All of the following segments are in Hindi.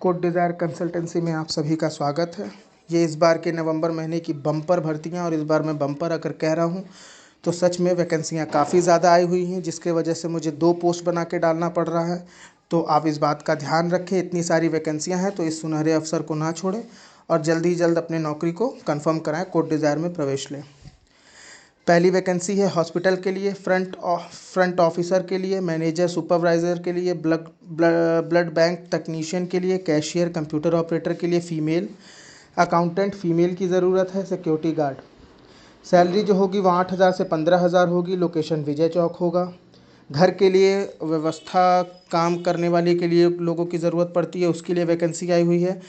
कोड डिज़ायर कंसल्टेंसी में आप सभी का स्वागत है। ये इस बार के नवंबर महीने की बम्पर भर्तियां, और इस बार मैं बम्पर अगर कह रहा हूं तो सच में वैकेंसियां काफ़ी ज़्यादा आई हुई हैं, जिसके वजह से मुझे 2 पोस्ट बना के डालना पड़ रहा है। तो आप इस बात का ध्यान रखें, इतनी सारी वैकेंसियाँ हैं तो इस सुनहरे अवसर को ना छोड़ें और जल्द ही जल्द अपनी नौकरी को कन्फर्म कराएँ, कोड डिज़ायर में प्रवेश लें। पहली वैकेंसी है हॉस्पिटल के लिए, फ्रंट ऑफिसर के लिए, मैनेजर सुपरवाइज़र के लिए, ब्लड बैंक तकनीशियन के लिए, कैशियर, कंप्यूटर ऑपरेटर के लिए फ़ीमेल, अकाउंटेंट फ़ीमेल की ज़रूरत है, सिक्योरिटी गार्ड। सैलरी जो होगी वो 8,000 से 15,000 होगी। लोकेशन विजय चौक होगा। घर के लिए व्यवस्था काम करने वाले के लिए लोगों की ज़रूरत पड़ती है, उसके लिए वैकेंसी आई हुई है।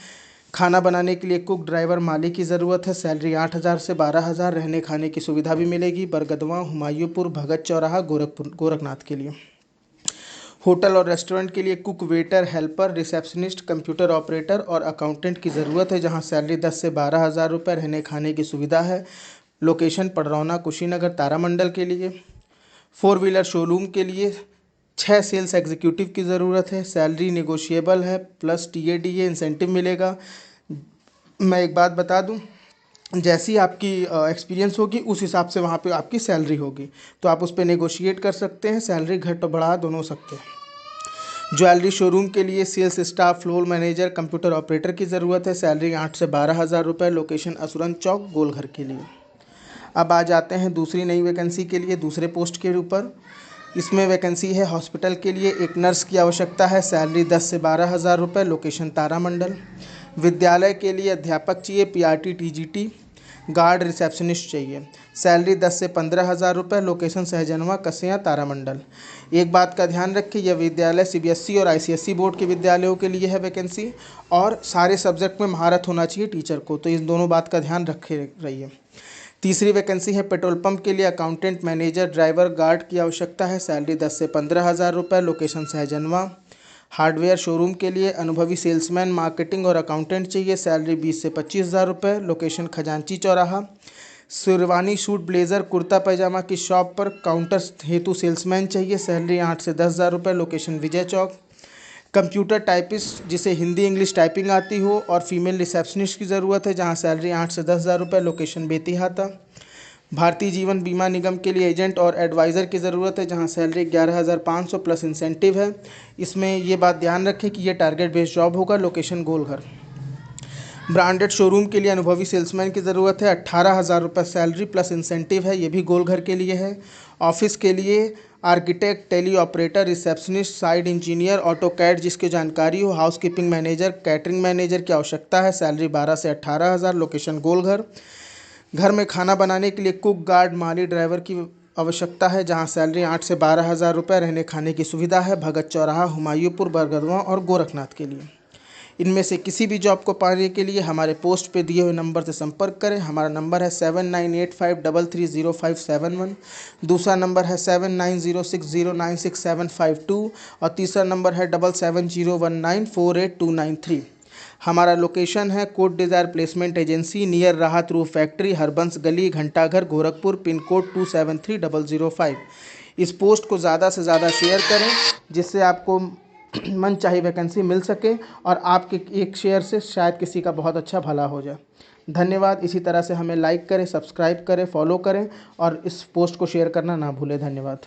खाना बनाने के लिए कुक, ड्राइवर, माली की ज़रूरत है। सैलरी 8,000 से 12,000। रहने खाने की सुविधा भी मिलेगी। बरगदवां, हुमायूंपुर, भगत चौराहा, गोरखनाथ के लिए। होटल और रेस्टोरेंट के लिए cook, waiter, helper, receptionist, computer operator और अकाउंटेंट की ज़रूरत है, जहां सैलरी 10 से 12,000 रुपये। रहने खाने की सुविधा है। लोकेशन पडरौना, कुशीनगर, तारामंडल के लिए। 4 व्हीलर शोरूम के लिए 6 सेल्स एग्जीक्यूटिव की ज़रूरत है। सैलरी नेगोशिएबल है, प्लस TADA इंसेंटिव मिलेगा। मैं एक बात बता दूं, जैसी आपकी एक्सपीरियंस होगी उस हिसाब से वहाँ पे आपकी सैलरी होगी, तो आप उस पर नेगोशिएट कर सकते हैं। सैलरी घट बढ़ा दोनों सकते हैं। ज्वेलरी शोरूम के लिए sales staff, floor manager, computer operator की ज़रूरत है। सैलरी 8 से 12,000 रुपये। लोकेशन असुरन चौक, गोलघर के लिए। अब आ जाते हैं दूसरी नई वैकेंसी के लिए, दूसरे पोस्ट के ऊपर। इसमें वैकेंसी है हॉस्पिटल के लिए, एक नर्स की आवश्यकता है। सैलरी 10 से 12,000 रुपये। लोकेशन तारामंडल। विद्यालय के लिए अध्यापक चाहिए, PRT TGT। गार्ड, रिसेप्शनिस्ट चाहिए। सैलरी 10 से 15,000 रुपये। लोकेशन सहजनवा, कसिया, तारामंडल। एक बात का ध्यान रखिए, यह विद्यालय CBSE और ICSE बोर्ड के विद्यालयों के लिए है वैकेंसी, और सारे सब्जेक्ट में महारत होना चाहिए टीचर को, तो इस दोनों बात का ध्यान रखे रहिए। तीसरी वैकेंसी है पेट्रोल पंप के लिए, अकाउंटेंट, मैनेजर, ड्राइवर, गार्ड की आवश्यकता है। सैलरी 10 से 15,000 रुपये। लोकेशन सहजनवा। हार्डवेयर शोरूम के लिए अनुभवी सेल्समैन, मार्केटिंग और अकाउंटेंट चाहिए। सैलरी 20 से 25,000 रुपये। लोकेशन खजांची चौराहा। शेरवानी, सूट, ब्लेज़र, कुर्ता पैजामा की शॉप पर काउंटर हेतु सेल्समैन चाहिए। सैलरी 8 से 10,000 रुपये। Location Vijay Chowk. Computer typist जिसे हिंदी इंग्लिश टाइपिंग आती हो, और फीमेल रिसेप्शनिस्ट की ज़रूरत है, जहां सैलरी 8 से 10,000 रुपये। लोकेशन बेतिहाता। भारतीय जीवन बीमा निगम के लिए एजेंट और एडवाइज़र की ज़रूरत है, जहां सैलरी 11,500 प्लस इंसेंटिव है। इसमें ये बात ध्यान रखें कि ये टारगेट बेस्ड जॉब होगा। लोकेशन गोलघर। ब्रांडेड शोरूम के लिए अनुभवी सेल्समैन की ज़रूरत है। 18,000 रुपये सैलरी प्लस इंसेंटिव है, ये भी गोलघर के लिए है। ऑफिस के लिए architect, tele operator, receptionist, site engineer, AutoCAD जिसकी जानकारी हो, हाउसकीपिंग मैनेजर, कैटरिंग मैनेजर की आवश्यकता है। सैलरी 12 से 18,000। लोकेशन गोलघर। घर में खाना बनाने के लिए कुक, गार्ड, माली, ड्राइवर की आवश्यकता है, जहां सैलरी 8 से 12,000 रुपये। रहने खाने की सुविधा है। भगत चौराहा, हुमायूंपुर, बरगदवां और गोरखनाथ के लिए। इनमें से किसी भी जॉब को पाने के लिए हमारे पोस्ट पे दिए हुए नंबर से संपर्क करें। हमारा नंबर है 7985330571। दूसरा नंबर है 7906096752 और तीसरा नंबर है 7701948293। हमारा लोकेशन है code desire placement agency, near राहत रूफ फैक्ट्री, हरबंस गली, घंटाघर, गोरखपुर, पिन कोड 273005। इस पोस्ट को ज़्यादा से ज़्यादा शेयर करें, जिससे आपको मन चाही वैकेंसी मिल सके, और आपके एक शेयर से शायद किसी का बहुत अच्छा भला हो जाए। धन्यवाद। इसी तरह से हमें लाइक करें, सब्सक्राइब करें, फॉलो करें और इस पोस्ट को शेयर करना ना भूलें। धन्यवाद।